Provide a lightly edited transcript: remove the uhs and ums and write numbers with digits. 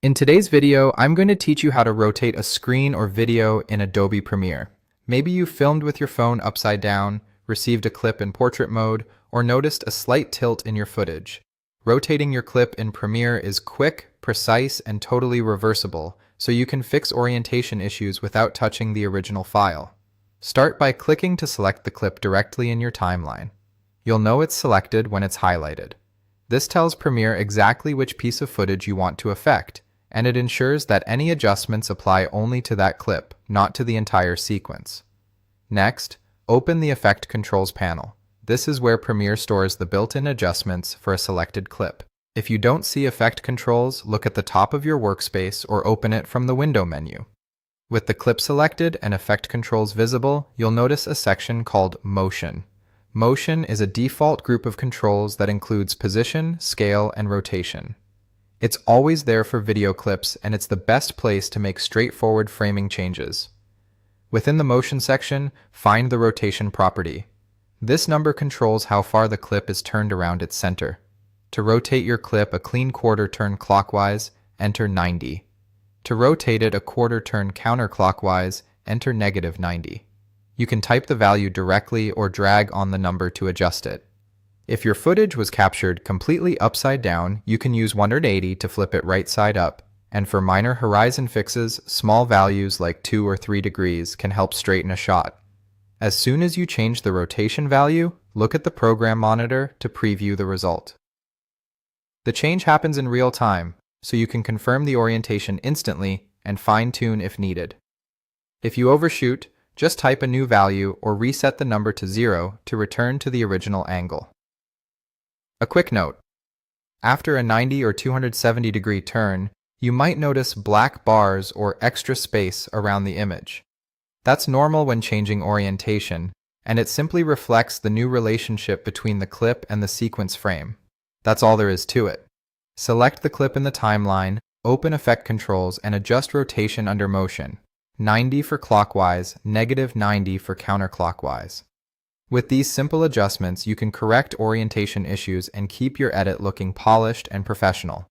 In today's video, I'm going to teach you how to rotate a screen or video in Adobe Premiere. Maybe you filmed with your phone upside down, received a clip in portrait mode, or noticed a slight tilt in your footage. Rotating your clip in Premiere is quick, precise, and totally reversible, so you can fix orientation issues without touching the original file. Start by clicking to select the clip directly in your timeline. You'll know it's selected when it's highlighted. This tells Premiere exactly which piece of footage you want to affect, and it ensures that any adjustments apply only to that clip, not to the entire sequence. Next, open the Effect Controls panel. This is where Premiere stores the built-in adjustments for a selected clip. If you don't see Effect Controls, look at the top of your workspace or open it from the Window menu. With the clip selected and Effect Controls visible, you'll notice a section called Motion. Motion is a default group of controls that includes position, scale, and rotation. It's always there for video clips, and it's the best place to make straightforward framing changes. Within the Motion section, find the Rotation property. This number controls how far the clip is turned around its center. To rotate your clip a clean quarter turn clockwise, enter 90. To rotate it a quarter turn counterclockwise, enter -90. You can type the value directly or drag on the number to adjust it. If your footage was captured completely upside down, you can use 180 to flip it right side up. And for minor horizon fixes, small values like 2 or 3 degrees can help straighten a shot. As soon as you change the rotation value, look at the program monitor to preview the result. The change happens in real time, so you can confirm the orientation instantly and fine-tune if needed. If you overshoot, just type a new value or reset the number to 0 to return to the original angle. A quick note: after a 90 or 270 degree turn, you might notice black bars or extra space around the image. That's normal when changing orientation, and it simply reflects the new relationship between the clip and the sequence frame. That's all there is to it. Select the clip in the timeline, open Effect Controls, and adjust rotation under Motion. 90 for clockwise, -90 for counterclockwise. With these simple adjustments, you can correct orientation issues and keep your edit looking polished and professional.